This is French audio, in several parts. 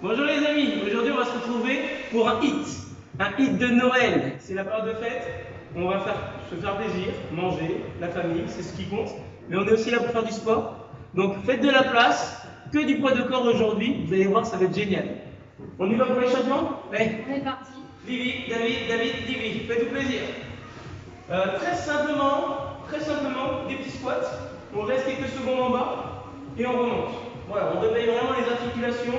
Bonjour les amis, aujourd'hui on va se retrouver pour un hit de Noël. C'est la période de fête, on va se faire plaisir, manger, la famille, c'est ce qui compte. Mais on est aussi là pour faire du sport. Donc faites de la place, que du poids de corps aujourd'hui, vous allez voir, ça va être génial. On y va pour l'échauffement? Ouais. On est parti. Vivi, David, Vivi, faites-vous plaisir. Très simplement, des petits squats. On reste quelques secondes en bas et on remonte. Voilà, on réveille vraiment les articulations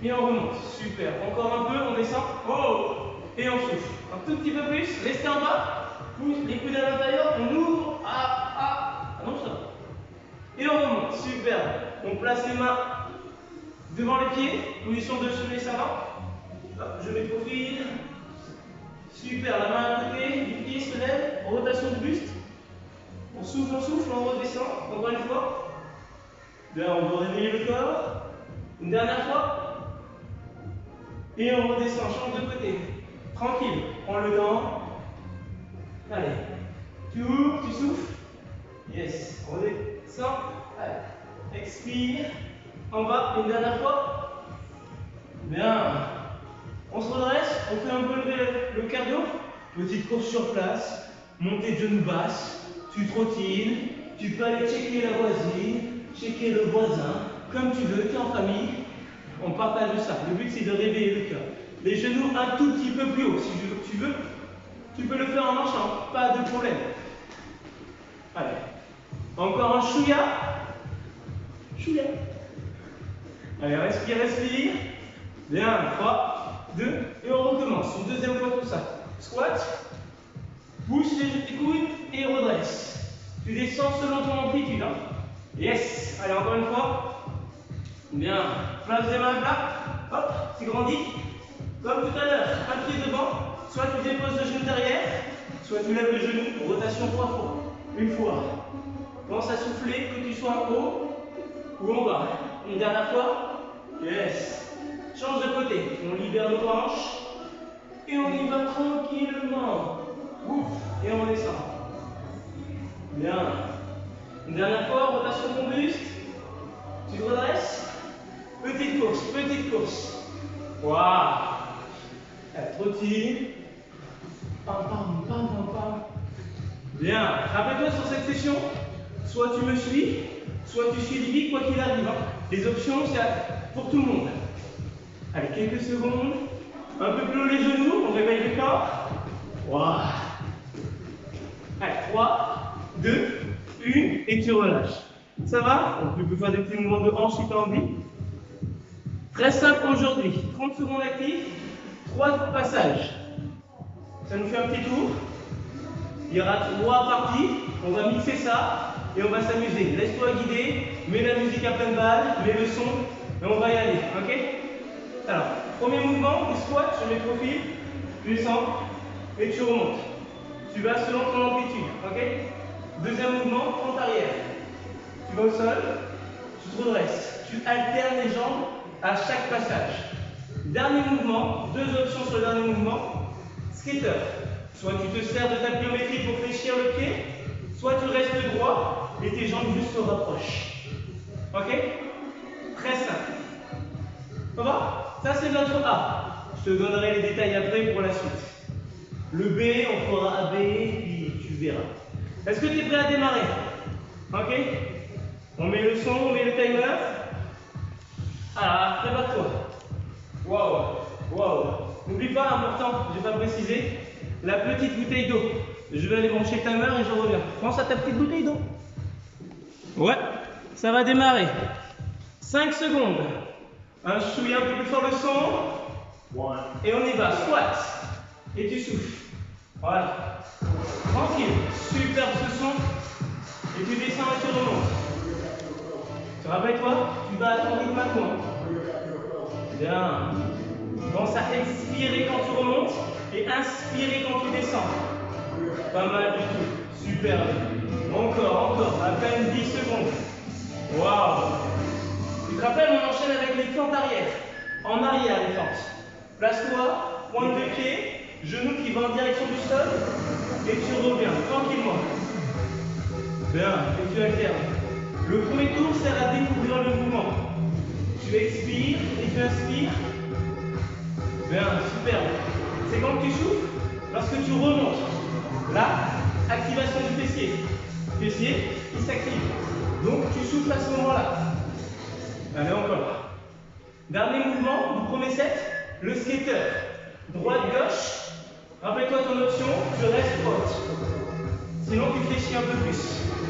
et on remonte. Super. Encore un peu, on descend. Oh! Et on souffle. Un tout petit peu plus. Restez en bas. Pousse les coudes à l'intérieur. On ouvre. Non, ça. Et on remonte. Super. On place les mains devant les pieds. Position de chevet, ça va. Hop, je m'éprofile. Super. La main à côté du pied se lève. Rotation du buste. On souffle, on redescend. Encore une fois. Bien, on va réveiller le corps. Une dernière fois. Et on redescend, change de côté. Tranquille, prends le temps. Allez. Tu ouvres, tu souffles. Yes. On redescend. Allez. Expire. En bas, une dernière fois. Bien. On se redresse, on fait un peu le cardio. Petite course sur place. Montée de genoux basse. Tu trottines. Tu peux aller checker la voisine, checker le voisin. Comme tu veux, tu es en famille. On partage ça. Le but, c'est de réveiller le cœur. Les genoux un tout petit peu plus haut. Si tu veux, tu peux le faire en marchant. Pas de problème. Allez. Encore un chouïa. Chouïa. Allez, respire. Bien. 3, 2, et on recommence. Une deuxième fois tout ça. Squat. Pousse les coudes et redresse. Tu descends selon ton amplitude. Hein. Yes. Allez, encore une fois. Bien, place les mains à plat, hop, tu grandis. Comme tout à l'heure, un pied devant, soit tu déposes le genou derrière, soit tu lèves le genou, rotation 3 fois. Une fois. Pense à souffler, que tu sois en haut ou en bas. Une dernière fois. Yes. Change de côté, on libère nos hanches et on y va tranquillement. Ouf, et on descend. Bien. Une dernière fois, rotation ton buste. Tu te redresses. Petite course. Waouh. Trottine. Pam. Bien. Rappelle-toi sur cette session, soit tu me suis, soit tu suis Livy, quoi qu'il arrive. Hein. Les options, c'est pour tout le monde. Allez, quelques secondes. Un peu plus haut les genoux, on réveille le corps. Waouh. Allez, 3, 2, 1, et tu relâches. Ça va? Donc, tu peux faire des petits mouvements de hanche si tu as envie. Très simple aujourd'hui, 30 secondes actifs, 3 passages. Ça nous fait un petit tour. Il y aura 3 parties, on va mixer ça et on va s'amuser. Laisse-toi guider, mets la musique à pleine balle, mets le son et on va y aller, ok? Alors, premier mouvement, tu squats, je m'éprofile, tu descends et tu remontes. Tu vas selon ton amplitude, ok? Deuxième mouvement, pente arrière. Tu vas au sol, tu te redresses, tu alternes les jambes à chaque passage. Dernier mouvement, 2 options sur le dernier mouvement. Skater. Soit tu te sers de ta pliométrie pour fléchir le pied, soit tu restes droit et tes jambes juste se rapprochent. Ok? Très simple. Ça va? Ça c'est notre A. Je te donnerai les détails après pour la suite. Le B, on fera AB et puis tu verras. Est-ce que tu es prêt à démarrer? Ok? On met le son, on met le timer. Alors, prépare-toi. Waouh. N'oublie pas, important, je n'ai pas précisé, la petite bouteille d'eau. Je vais aller brancher le timer et je reviens. Pense à ta petite bouteille d'eau. Ouais, ça va démarrer. 5 secondes. Un chouïa un peu plus fort le son. Et on y va. Squat. Et tu souffles. Voilà. Tranquille. Super ce son. Et tu descends et tu remontes. Rappelle-toi, tu vas à ton rythme maintenant. Bien. Pense à expirer quand tu remontes et inspirer quand tu descends. Pas mal du tout. Super. Encore. À peine 10 secondes. Waouh. Tu te rappelles, on enchaîne avec les fentes arrière. En arrière, les fentes. Place-toi, pointe de pied, genou qui va en direction du sol et tu reviens tranquillement. Bien. Et tu alternes. Le premier tour sert à découvrir le mouvement. Tu expires et tu inspires. Bien, super. C'est quand tu souffles, lorsque tu remontes. Là, activation du fessier. Fessier, il s'active. Donc tu souffles à ce moment-là. Allez, encore. Dernier mouvement du premier set, le skater. Droite-gauche. Rappelle-toi ton option, tu restes haute. Sinon tu fléchis un peu plus.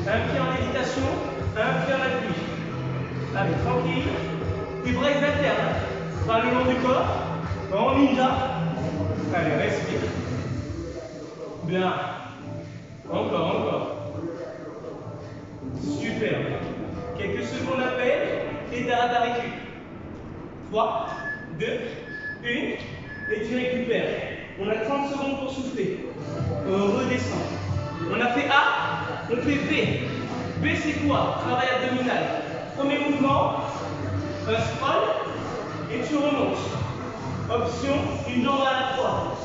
Un pied en lévitation, un pied en appui. Allez, tranquille. Tu braises l'interne. Pas le long du corps. En ninja. Allez, respire. Bien. Encore, encore. Super. Quelques secondes à peine et t'arrêtes ta récup. 3, 2, 1 et tu récupères. On a 30 secondes pour souffler. On redescend. On a fait A, on fait B. B c'est quoi? Travail abdominal. Premier mouvement, un scroll et tu remontes. Option, une jambe à la fois.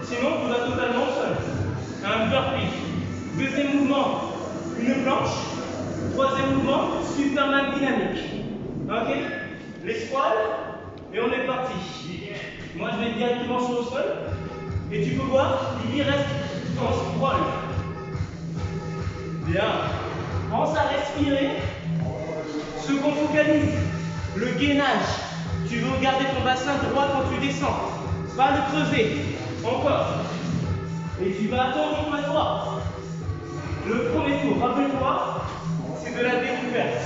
Sinon, tu vas totalement seul. Un burpee. Deuxième mouvement, une planche. Troisième mouvement, Superman dynamique. Ok? Les squats et on est parti. Moi, je vais directement sur le sol. Et tu peux voir, il y reste en scroll. Bien. Pense à respirer. Ce qu'on focalise, le gainage. Tu veux garder ton bassin droit quand tu descends. Pas le creuser. Encore. Et tu vas attendre rythme à toi. Le premier tour, rappelle-toi, c'est de la découverte.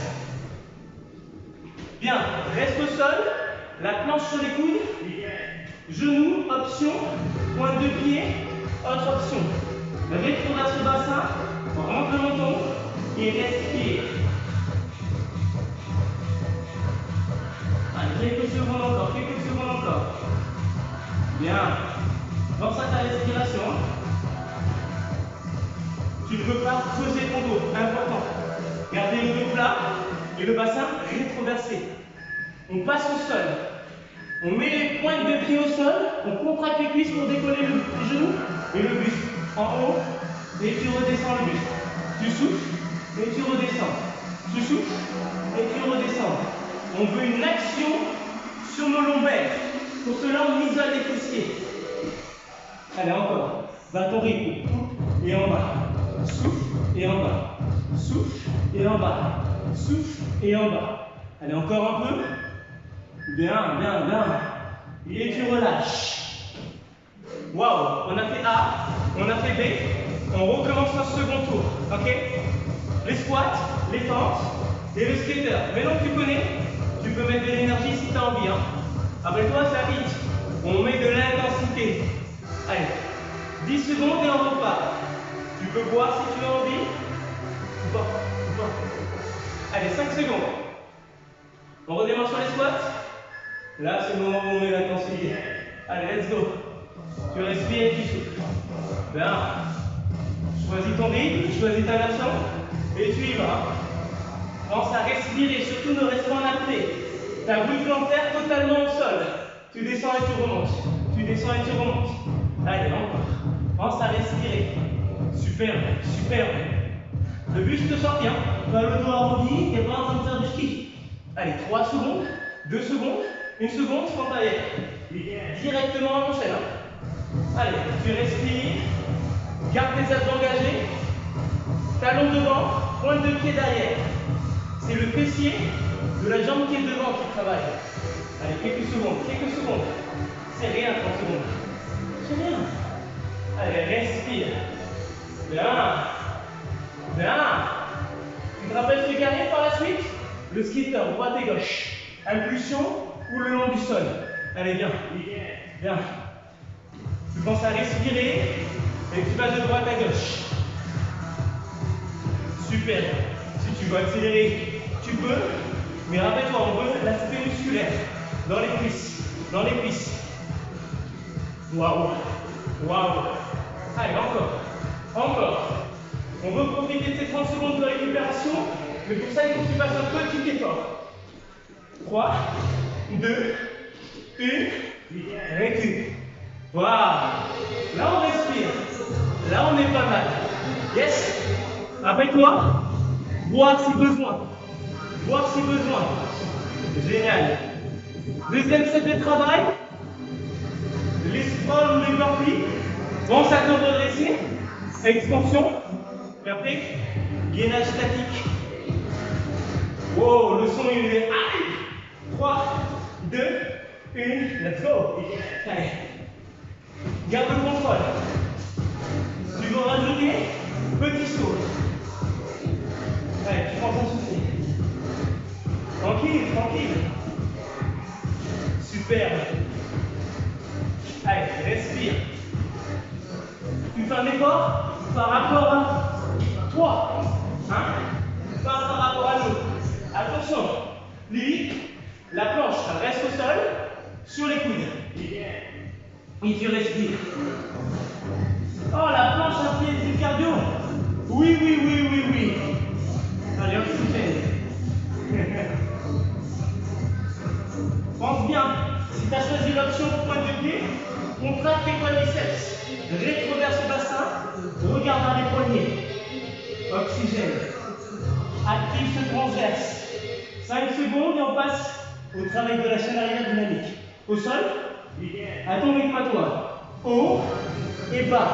Bien, reste au sol, la planche sur les coudes, genoux, option, pointe de pied, autre option. Rétrograde le bassin, rentre le menton et respire. Allez, quelques secondes encore, quelques secondes encore. Bien, pense à ta respiration. Tu ne peux pas creuser ton dos, important. Gardez le dos plat et le bassin rétroversé. On passe au sol. On met les pointes de pied au sol, on contracte les cuisses pour décoller les genoux et le buste en haut et tu redescends le buste. Tu souffles et tu redescends. Tu souffles et tu redescends. On veut une action sur nos lombaires. Pour cela, on isole les fessiers. Allez, encore. Va ton rythme. Et en bas. Souffle et en bas. Souffle et en bas. Souffle et en bas. Allez, encore un peu. Bien, bien, bien. Et tu relâches. Waouh, on a fait A, on a fait B. On recommence un second tour. Ok? Les squats, les fentes et le skater. Maintenant que tu connais, tu peux mettre de l'énergie si tu as envie. Rappelle-toi, ça vite. On met de l'intensité. Allez, 10 secondes et on repart. Tu peux boire si tu as envie. Ou pas. Allez, 5 secondes. On redémarre sur les squats. Là, c'est le moment où on met l'intensité. Allez, let's go. Tu respires et tu souffles. Bien. Choisis ton rythme, choisis ta version. Et tu y vas. Pense à respirer, surtout ne reste pas en apnée. Ta voûte plantaire totalement au sol. Tu descends et tu remontes. Tu descends et tu remontes. Allez, encore. Pense à respirer. Super, super. Le buste sort bien. Pas le dos arrondi, il n'y a pas en train de faire du ski. Allez, 3 secondes, 2 secondes, 1 seconde, frontalière. Directement à l'enchaîne. Allez, tu respires. Garde tes abdos engagés. Talon devant, pointe de pied derrière. C'est le fessier de la jambe qui est devant qui travaille. Allez, quelques secondes. C'est rien, 30 secondes. C'est rien. Allez, respire. Bien. Bien. Tu te rappelles ce qui arrive par la suite? Le skater, droite et gauche. Impulsion ou le long du sol. Allez, bien. Bien. Tu penses à respirer et tu vas de droite à gauche. Super. Si tu veux accélérer, tu peux. Mais rappelle-toi, on veut l'aspect musculaire. Dans les cuisses. Dans les cuisses. Waouh. Waouh. Allez, encore. On veut profiter de ces 30 secondes de récupération. Mais pour ça, il faut que tu fasses un petit effort. 3, 2, 1. Récup. Waouh. Là, on respire. Là, on est pas mal. Yes. Rappelle-toi, boire si besoin. voir si besoin. Génial. Deuxième set de travail. Les sprawls ou les burpees. Pense à te redresser. Extension. Et après, gainage statique. Wow, le son il est. Allez. 3, 2, 1, let's go. Allez. Garde le contrôle. Tu vas rajouter petit saut. Allez, tu prends ton souffle. Tranquille, tranquille. Superbe. Allez, respire. Tu fais un effort par rapport à toi. Hein? Pas par rapport à nous. Attention. Limite, la planche reste au sol, sur les coudes. Et tu respires. Oh, la planche a fait du cardio. Oui, oui, oui, oui, oui. Allez, oxygène. Pense bien, si tu as choisi l'option pointe de pied, contracte tes quadriceps. Rétroverse le bassin, regarde vers les poignets. Oxygène. Active ce transverse. 5 secondes et on passe au travail de la chaîne arrière dynamique. Au sol, à ton rythme à toi. Haut et bas.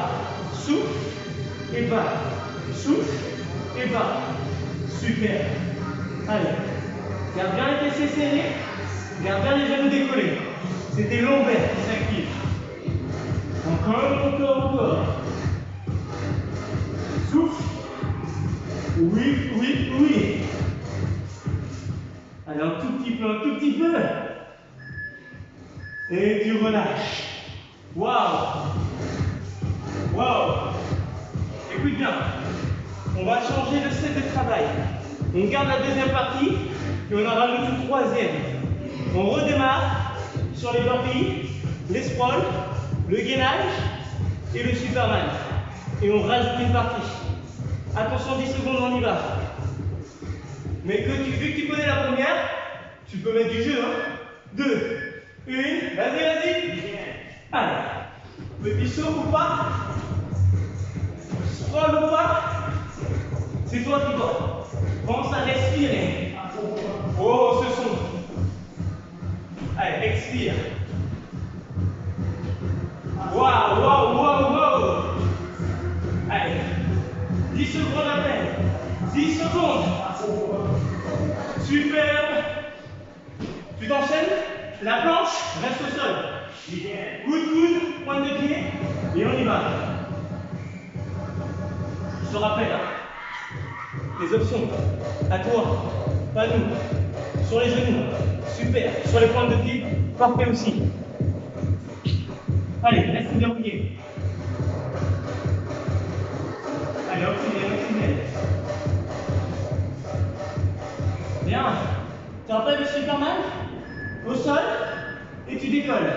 Souffle et bas. Souffle et bas. Super. Allez. Garde bien les fessiers serrés. Garde bien les genoux décollés. C'est tes lombaires qui s'activent. Encore, encore, encore. Souffle. Oui, oui, oui. Allez, un tout petit peu, un tout petit peu. Et tu relâches. Waouh. Waouh. Écoute bien. On va changer de set de travail. On garde la deuxième partie et on en rajoute une troisième. On redémarre sur les burpees, les sprawls, le gainage et le superman. Et on rajoute une partie. Attention, 10 secondes, on y va. Mais vu que tu connais la première, tu peux mettre du jeu. 2, 1, vas-y, vas-y. Allez. Petit saut ou pas? Sprawl ou pas? C'est toi qui vois. Pense à respirer. Oh, ce son. Allez, expire. Waouh, waouh, waouh, waouh. Allez. 10 secondes à peine. 10 secondes. Superbe. Tu t'enchaînes. La planche reste au sol. Coude, pointe de pied. Et on y va. Je te rappelle, les options. À toi, pas nous. Sur les genoux. Super. Sur les pointes de pied. Parfait aussi. Allez, laisse-nous dérouiller. Allez, oxygène, oxygène. Bien. Tu rappelles le Superman? Au sol, et tu décolles.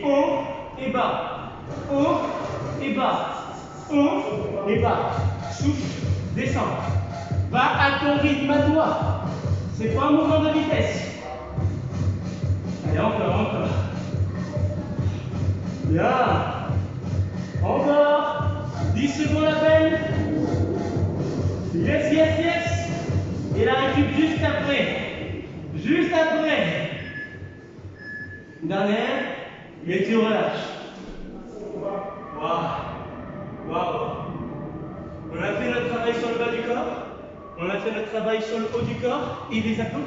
Haut et bas. Haut et bas. Haut et bas. Souffle, descends. Va à ton rythme à toi. C'est pas un mouvement de vitesse. Allez, encore, encore. Bien. Encore. 10 secondes à peine. Yes, yes, yes. Et la récup juste après. Juste après. Dernière. Et tu relâches. Waouh. Waouh. On a fait notre travail sur le bas du corps. On a fait notre travail sur le haut du corps et les abdos.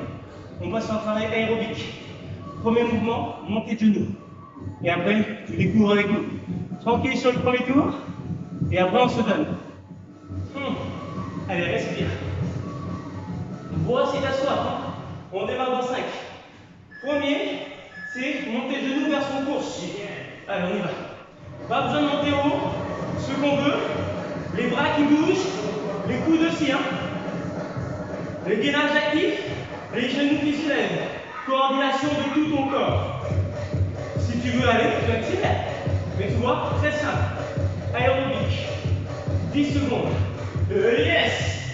On passe sur un travail aérobique. Premier mouvement, montée de genoux. Et après, tu découvres avec nous. Tranquille sur le premier tour. Et après, on se donne. Allez, respire. Vois si t'as soif. On démarre dans 5. Premier, c'est monter de genoux vers son course. Allez, on y va. Pas besoin de monter haut. Ce qu'on veut, les bras qui bougent, les coudes aussi. Le gainage actif, les genoux qui se lèvent. Coordination de tout ton corps. Si tu veux aller, tu accélères. Mais tu vois, très simple. Aérobique. 10 secondes. Yes.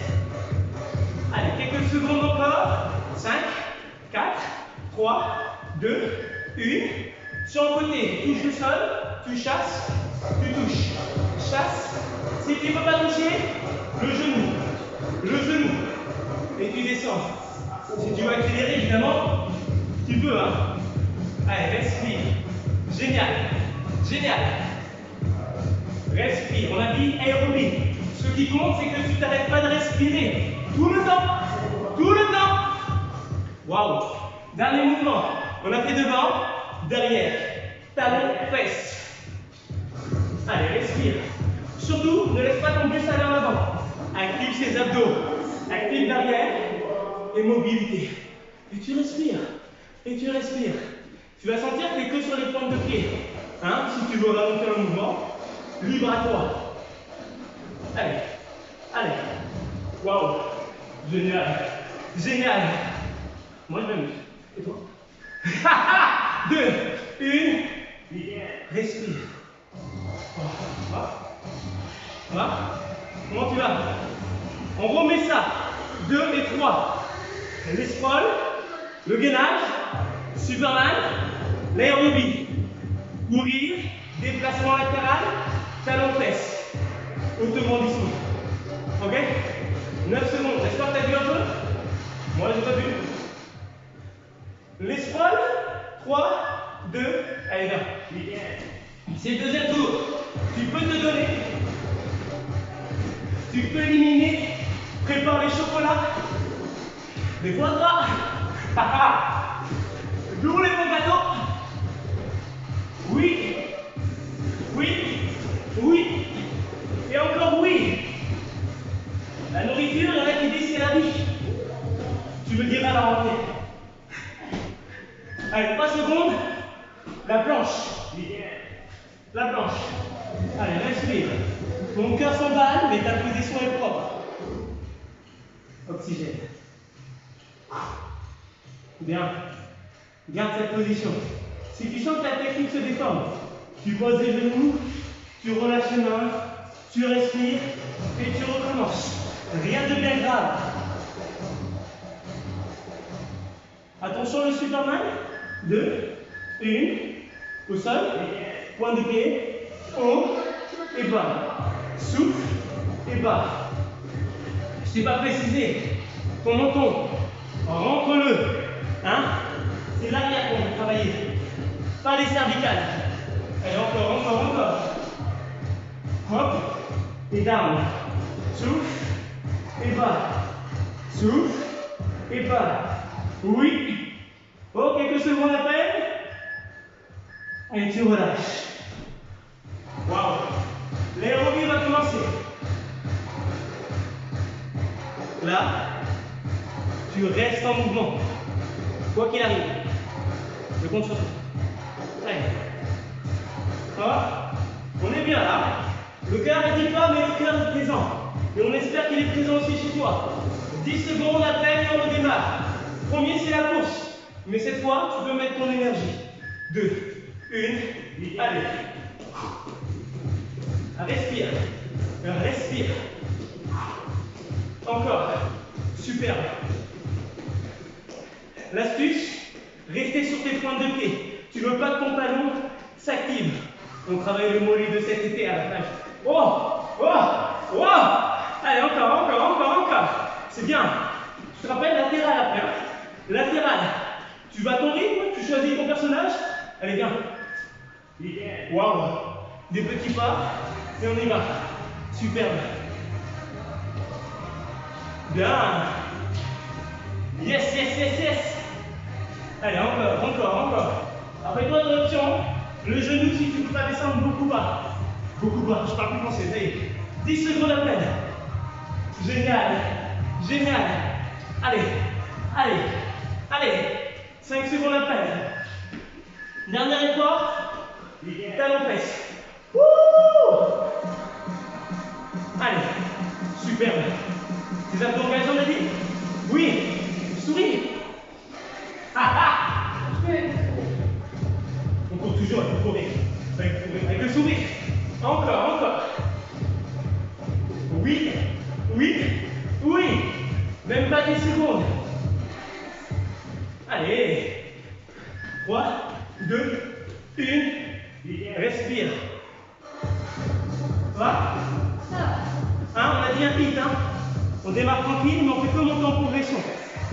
Allez, quelques secondes encore. 5, 4, 3, 2, 1. Sur le côté, touche le sol, tu chasses, tu touches. Chasse. Si tu ne peux pas toucher, le genou. Le genou. Et tu descends. Si tu veux accélérer, évidemment, tu peux, hein. Allez, respire. Génial. Génial. Respire. On a dit aérobie. Ce qui compte, c'est que tu t'arrêtes pas de respirer. Tout le temps. Tout le temps. Waouh. Dernier mouvement. On a fait devant, derrière. Talon, fesse. Allez, respire. Surtout, ne laisse pas ton buste aller en avant. Active ses abdos. Active l'arrière. Et mobilité. Et tu respires. Et tu respires. Tu vas sentir que tu es que sur les pointes de pied. Hein, si tu veux ralentir le mouvement, libre à toi. Allez. Allez. Waouh. Génial. Génial. Moi, je m'amuse. Et toi? 2, 1. Respire. Va. Comment tu vas? On remet ça. 2 et 3. Les sprawls, le gainage, Superman, l'aérobie. Courir, déplacement latéral, talon fesse. Autograndissement. Ok? 9 secondes. J'espère que tu as vu un peu? Moi, j'ai pas vu. Les sprawls. 3, 2, allez, viens. C'est le deuxième tour. Tu peux te donner. Tu peux éliminer. Prépare les chocolats. Les foie gras. D'où les bons gâteaux. Oui. Oui. Oui. Et encore oui. La nourriture, il y en a qui disent c'est la vie. Tu me diras la rentrée. Allez, 3 secondes. La planche. La planche. Allez, respire. Ton cœur s'emballe, mais ta position est propre. Oxygène. Bien. Garde cette position. Si tu sens que ta technique se déforme, tu poses les genoux, tu relâches les mains, tu respires et tu recommences. Rien de bien grave. Attention le Superman. 2, 1, au sol, point de pied, haut et bas. Souffle et bas. Je t'ai pas précisé, ton menton, rentre-le. Hein? C'est l'arrière qu'on va travailler, pas les cervicales. Allez, encore. Hop, et down. Souffle et bas. Souffle et bas. Oui. Oh, quelques secondes à peine. Et tu relâches. Waouh. L'aérobie va commencer. Là, tu restes en mouvement. Quoi qu'il arrive. Je compte sur toi. Allez. On est bien là. Le cœur ne dit pas, mais le cœur est présent. Et on espère qu'il est présent aussi chez toi. 10 secondes à peine et on redémarre. Premier, c'est la course. Mais cette fois, tu peux mettre ton énergie. 2, 1, allez. Respire. Respire. Encore. Superbe. L'astuce, rester sur tes pointes de pied. Tu veux pas que ton talon s'active. On travaille le mollet de cet été à la plage. Allez, encore. C'est bien. Tu te rappelles latéral après. Hein? Latéral. Tu vas à ton rythme, tu choisis ton personnage. Allez, viens. Waouh. Des petits pas. Et on y va. Superbe. Bien. Yes. Allez, encore. Après toi, direction. Le genou, si tu ne peux pas descendre beaucoup bas. Je parle plus français, ça y est. 10 secondes à peine. Génial. Allez. 5 secondes à peine. Dernier effort. Talon fesse. Allez. Superbe. Tes abdos on a dit? Oui. Souris. On court toujours avec le courir. Avec le sourire. Encore. Oui. Même pas 10 secondes. Allez. 3, 2, 1. Respire. Va. Hein, on a dit un hit. Hein. On démarre tranquille, mais on fait que monter en progression.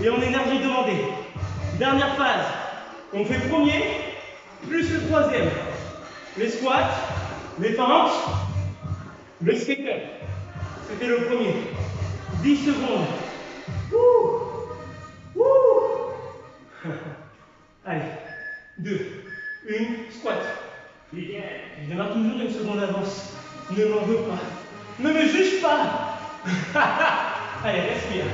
et en énergie demandée. Dernière phase, on fait premier, plus le troisième. Les squats, les fentes, le skater. C'était le premier. 10 secondes. Ouh. Ouh. Allez, 2, 1, squat. Je démarre toujours une seconde d'avance. Ne m'en veux pas. Ne me juge pas. Allez, respire.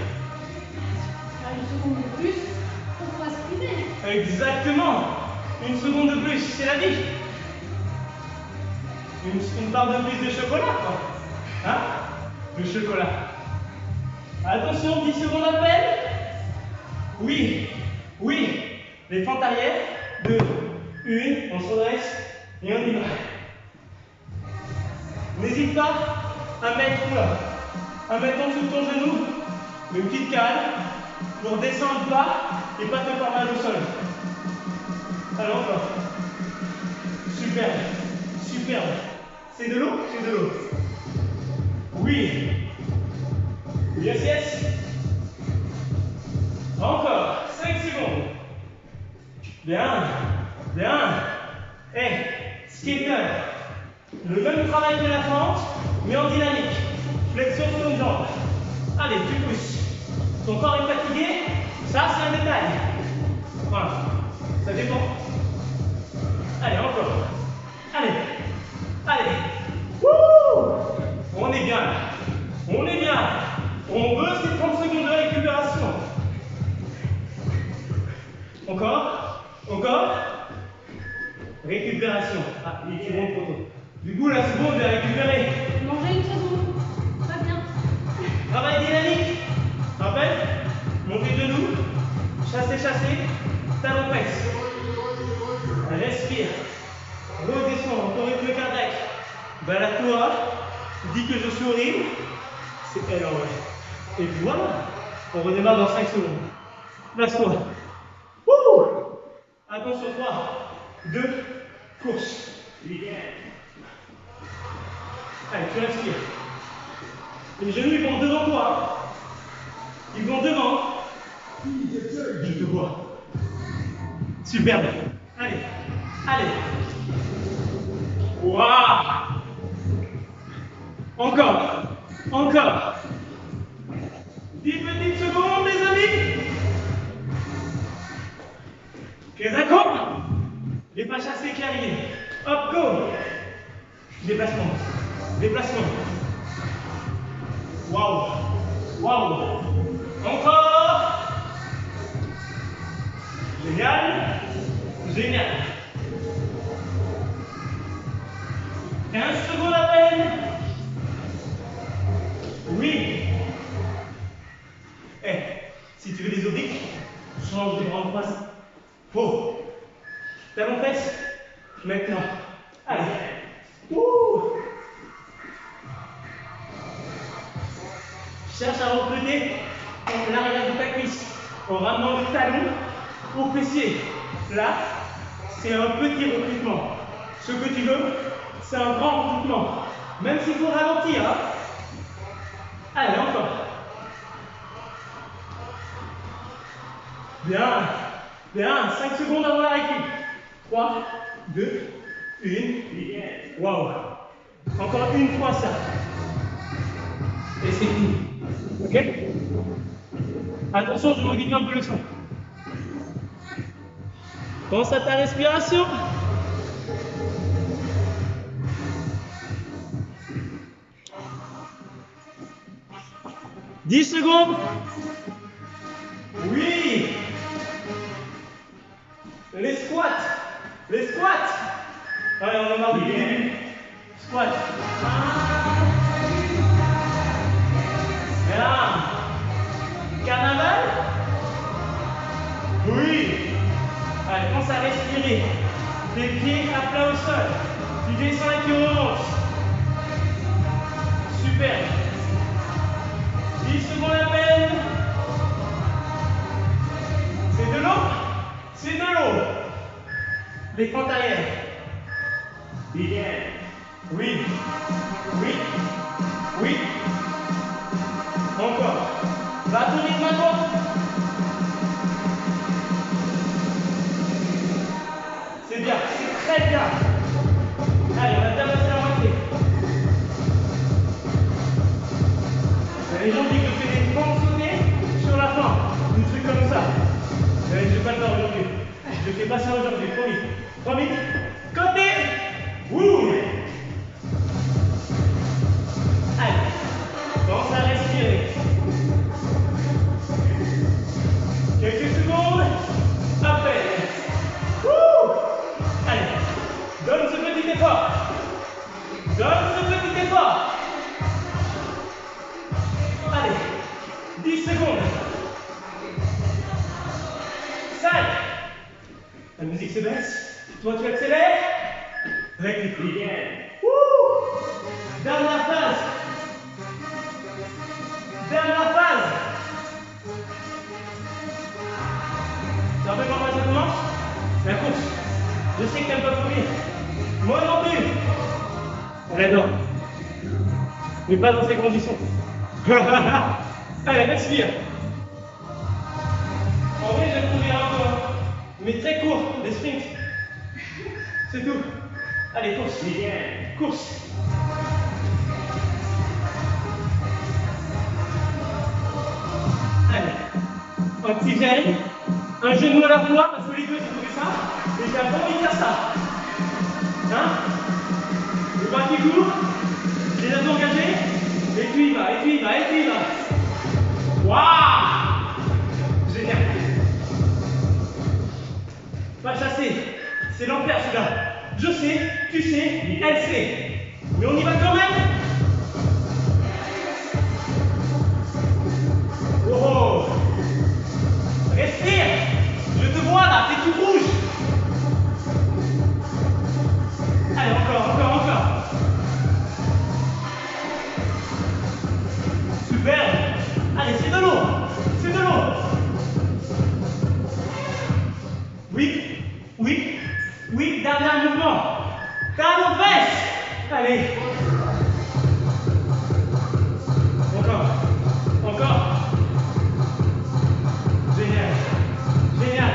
Une seconde de plus pour respirer. Exactement. Une seconde de plus, c'est la vie. Une part de plus de chocolat, quoi. Hein? Le chocolat. Attention, 10 secondes à peine. Oui, oui. Les fentes arrière. 2, 1, on se redresse et on y va. N'hésite pas à mettre en dessous de ton genou une petite cale pour descendre bas et pas te faire mal au sol. Allez, encore. Superbe, superbe. C'est de l'eau? C'est de l'eau. Oui. Yes, yes. Encore. 5 secondes. Bien. Bien. Skater. Le même travail que la fente, mais en dynamique. Flexion sur une jambe. Allez, tu pousses. Ton corps est fatigué. Ça, c'est un détail. Voilà. Ça dépend. Allez, encore. Allez. Allez. Wouh! On est bien là. On est bien. On veut ces 30 secondes de récupération. Encore. Encore. Récupération. Ah, il est bon photo. Du coup, la seconde est récupérée. Manger une seconde. Très bien. Travail dynamique. Rappel. Montée de genou. Chasser, chasser. Talon presse. Respire. Redescends. Ton rythme cardiaque. Balade-toi. Dis que je suis horrible. C'est elle en vrai. Et puis voilà. On redémarre dans 5 secondes. Place-toi. Wouh! Attention, 3, 2, course. Allez, tu respires. Les genoux, ils vont devant toi. Hein. Ils vont devant. Je te vois. Superbe. Allez. Allez. Waouh! Encore. Encore. 10 petites secondes, les amis. Kezako. Les pas chassés qui arrivent. Hop, go. Déplacement. Déplacement. Waouh. Waouh. Encore. Génial. Génial. 15 secondes à peine. Oui. Si tu veux des obliques, change de grande face. Oh. Talon fesse. Maintenant. Allez. Ouh. Cherche à recruter l'arrière de ta cuisse en ramenant le talon au fessier. Là, c'est un petit recrutement. Ce que tu veux, c'est un grand recrutement. Même s'il faut ralentir. Hein. Allez, encore. Bien. Bien. 5 secondes avant la récup. 3, 2, 1. Waouh. Encore une fois ça. Et c'est fini. Ok? Attention, je modifie un peu le son. Pense à ta respiration. « 10 secondes. Oui. Les squats. Les squats. Allez, on est marre du début. Squat. Bien. Carnaval. Oui. Allez, pense à respirer. Tes pieds à plat au sol. Tu descends et tu remontes. Super. 10 secondes à peine. C'est de l'eau. C'est de l'eau. Les fentes arrière. Bien. Oui. Oui. Oui. Encore. Va à ton rythme à toi. Très bien. Allez, on va bien passer la moitié. Les gens disent que je fais des grandes sautées sur la fin. Des trucs comme ça. Je vais pas le faire aujourd'hui. Je fais pas ça aujourd'hui, promis. Promis. Côté. Ouh. Allez. Commence à respirer. Quelques secondes. À peine. Ouh. Allez. Donne ce petit effort. Donne ce petit effort. Allez. 10 secondes. 5. La musique se baisse. Toi, tu accélères. Rectifie. Ouh. Dernière phase. Dernière phase. Ça fait comment ça commence? La course. Je sais que t'aimes pas courir. Moi non plus. On adore. Mais pas dans ces conditions. Allez, respire. En vrai, j'aime courir un peu, mais très court, des sprints. C'est tout. Allez, course. Course. Allez. Un petit gel. Un genou à la fois, parce que les deux, j'ai trouvé ça. Et j'ai pas envie de faire ça. Hein? Le bras qui court. Les abdos engagés. Et tu y vas, et tu y vas, et tu y vas. Waouh! Génial. Pas chasser. C'est l'enfer celui-là. Je sais, tu sais, elle sait. Mais on y va quand même. Oh! Respire. Je te vois là, t'es tout rouge. Allez, encore. Super. Allez, c'est de l'eau. Oui, dernier mouvement. Talon fesse. Allez. Encore. Génial.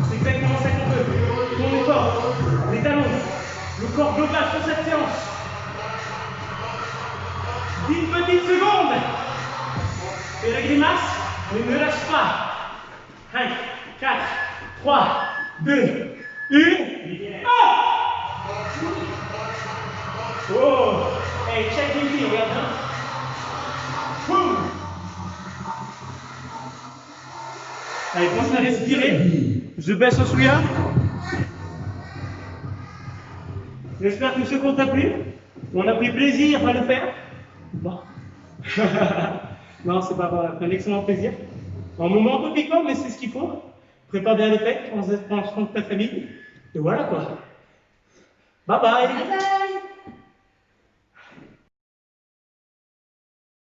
C'est exactement ça qu'on veut. Ton effort, les talons, le corps global sur cette séance. 10 petites secondes. Et la grimace, ne lâche pas. 5, 4, 3, 2, 1. Oh! Hey, check ici, regarde bien. Allez, commence à respirer. Je baisse au souillard. J'espère que ce qu'on t'a plu. On a pris plaisir à le faire. Bon. Non, c'est pas vrai. Un excellent plaisir. Un moment un peu piquant, mais c'est ce qu'il faut. Prépare bien les fêtes, on se prend soin de ta famille. Et voilà quoi. Bye bye.